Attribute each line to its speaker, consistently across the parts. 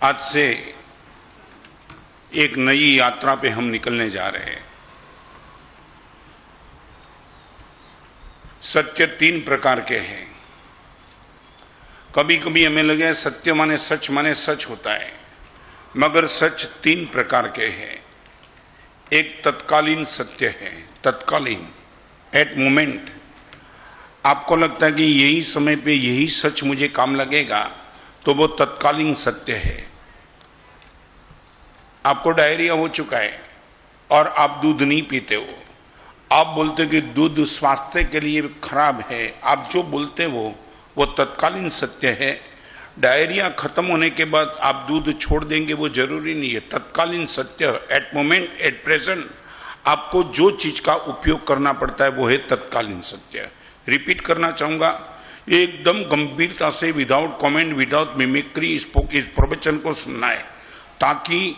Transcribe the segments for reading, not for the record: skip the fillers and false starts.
Speaker 1: आज से एक नई यात्रा पे हम निकलने जा रहे हैं। सत्य तीन प्रकार के हैं। कभी कभी हमें लगे सत्य माने सच होता है, मगर सच तीन प्रकार के हैं। एक तत्कालीन सत्य है, तत्कालीन, एट मोमेंट। आपको लगता है कि यही समय पे यही सच मुझे काम लगेगा, तो वो तत्कालीन सत्य है। आपको डायरिया हो चुका है और आप दूध नहीं पीते हो। आप बोलते कि दूध स्वास्थ्य के लिए खराब है। आप जो बोलते हो वो तत्कालीन सत्य है। डायरिया खत्म होने के बाद आप दूध छोड़ देंगे वो जरूरी नहीं है। तत्कालीन सत्य, एट मोमेंट, एट प्रेजेंट, आपको जो चीज का उपयोग करना पड़ता है वो है तत्कालीन सत्य। रिपीट करना चाहूंगा, एकदम गंभीरता से, विदाउट कमेंट, विदाउट मिमिक्री इस प्रवचन को सुनना है, ताकि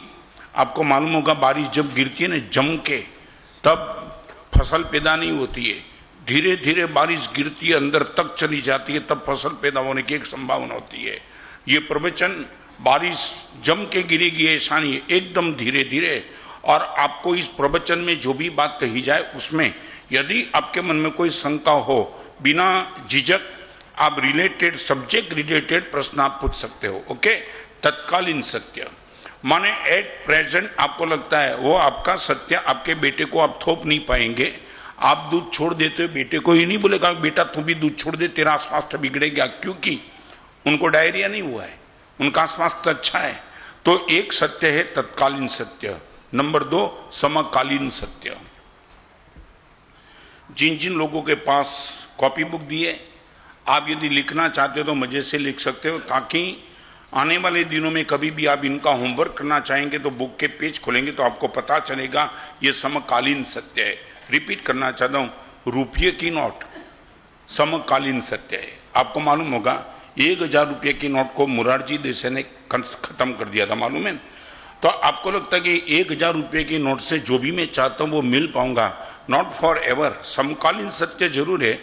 Speaker 1: आपको मालूम होगा बारिश जब गिरती है ना जम के, तब फसल पैदा नहीं होती है। धीरे धीरे बारिश गिरती है, अंदर तक चली जाती है, तब फसल पैदा होने की एक संभावना होती है। ये प्रवचन बारिश जम के गिरेगी ऐसा नहीं है, एकदम धीरे धीरे। और आपको इस प्रवचन में जो भी बात कही जाए उसमें यदि आपके मन में कोई शंका हो, बिना झिझक आप रिलेटेड, सब्जेक्ट रिलेटेड प्रश्न आप पूछ सकते हो। ओके। तत्कालीन सत्य माने एट प्रेजेंट आपको लगता है वो आपका सत्य। आपके बेटे को आप थोप नहीं पाएंगे। आप दूध छोड़ देते हो, बेटे को ये नहीं बोलेगा बेटा तू भी दूध छोड़ दे, तेरा स्वास्थ्य बिगड़ेगा, क्योंकि उनको डायरिया नहीं हुआ है, उनका स्वास्थ्य अच्छा है। तो एक सत्य है तत्कालीन सत्य। नंबर दो, समकालीन सत्य। जिन जिन लोगों के पास कॉपी बुक दिए, आप यदि लिखना चाहते हो तो मजे से लिख सकते हो, ताकि आने वाले दिनों में कभी भी आप इनका होमवर्क करना चाहेंगे तो बुक के पेज खोलेंगे तो आपको पता चलेगा ये समकालीन सत्य है। रिपीट करना चाहता हूं, रुपये की नोट समकालीन सत्य है। आपको मालूम होगा 1000 रुपये की नोट को मुरारजी देसाई ने खत्म कर दिया था, मालूम है? तो आपको लगता है कि 1000 रुपये की नोट से जो भी मैं चाहता हूं वो मिल पाऊंगा? Not for ever. समकालीन सत्य जरूर है।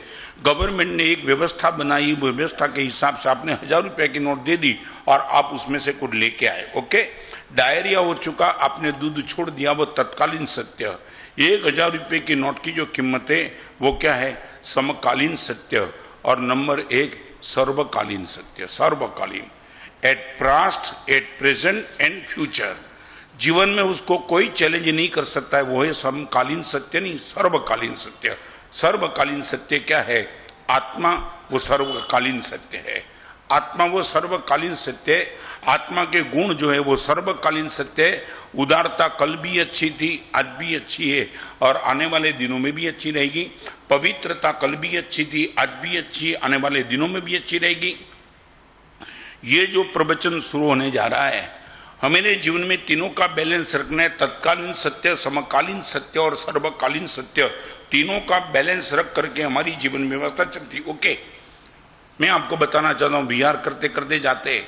Speaker 1: गवर्नमेंट ने एक व्यवस्था बनाई, वो व्यवस्था के हिसाब से आपने 1000 रुपये की नोट दे दी और आप उसमें से कुछ लेके आए। ओके। डायरिया हो चुका, आपने दूध छोड़ दिया, वो तत्कालीन सत्य। 1000 रुपये की नोट की जो कीमत है वो क्या है? समकालीन सत्य। और नंबर एक, सर्वकालीन सत्य। सर्वकालीन, at past, at present and future. जीवन में उसको कोई चैलेंज नहीं कर सकता है, वो है समकालीन सत्य, नहीं सर्वकालीन सत्य। सर्वकालीन सत्य क्या है? आत्मा वो सर्वकालीन सत्य है। आत्मा वो सर्वकालीन सत्य है। आत्मा के गुण जो है वो सर्वकालीन सत्य है। उदारता कल भी अच्छी थी, आज भी अच्छी है और आने वाले दिनों में भी अच्छी रहेगी। पवित्रता कल भी अच्छी थी, आज भी अच्छी है, आने वाले दिनों में भी अच्छी रहेगी। ये जो प्रवचन शुरू होने जा रहा है, हमारे जीवन में तीनों का बैलेंस रखना है। तत्कालीन सत्य, समकालीन सत्य और सर्वकालीन सत्य, तीनों का बैलेंस रख करके हमारी जीवन व्यवस्था चलती। ओके। मैं आपको बताना चाहता हूं, विहार करते करते जाते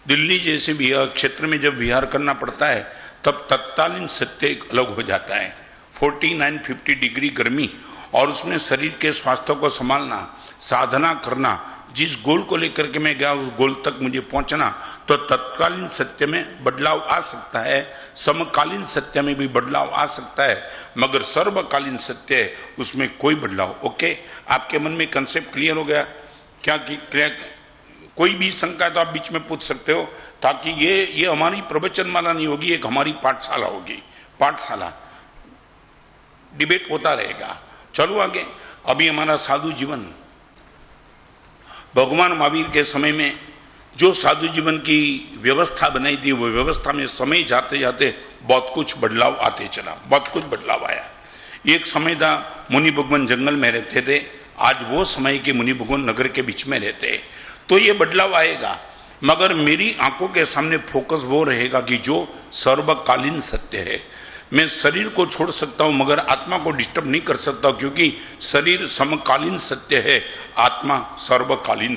Speaker 1: दिल्ली जैसे विहार क्षेत्र में जब विहार करना पड़ता है तब तत्कालीन सत्य अलग हो जाता है। 49-50 डिग्री गर्मी और उसमें शरीर के स्वास्थ्य को संभालना, साधना करना, जिस गोल को लेकर के मैं गया उस गोल तक मुझे पहुंचना, तो तत्कालीन सत्य में बदलाव आ सकता है, समकालीन सत्य में भी बदलाव आ सकता है, मगर सर्वकालीन सत्य है उसमें कोई बदलाव। ओके। आपके मन में कंसेप्ट क्लियर हो गया क्या? कोई भी शंका तो आप बीच में पूछ सकते हो, ताकि ये हमारी प्रवचनमाला नहीं होगी, एक हमारी पाठशाला होगी। पाठशाला, डिबेट होता रहेगा। चलो आगे। अभी हमारा साधु जीवन, भगवान महावीर के समय में जो साधु जीवन की व्यवस्था बनाई थी, वो व्यवस्था में समय जाते जाते बहुत कुछ बदलाव आते चला, बहुत कुछ बदलाव आया। एक समय था मुनि भगवान जंगल में रहते थे, आज वो समय के मुनि भगवान नगर के बीच में रहते हैं। तो ये बदलाव आएगा, मगर मेरी आंखों के सामने फोकस वो रहेगा कि जो सर्वकालीन सत्य है। मैं शरीर को छोड़ सकता हूं मगर आत्मा को डिस्टर्ब नहीं कर सकता, क्योंकि शरीर समकालीन सत्य है, आत्मा सर्वकालीन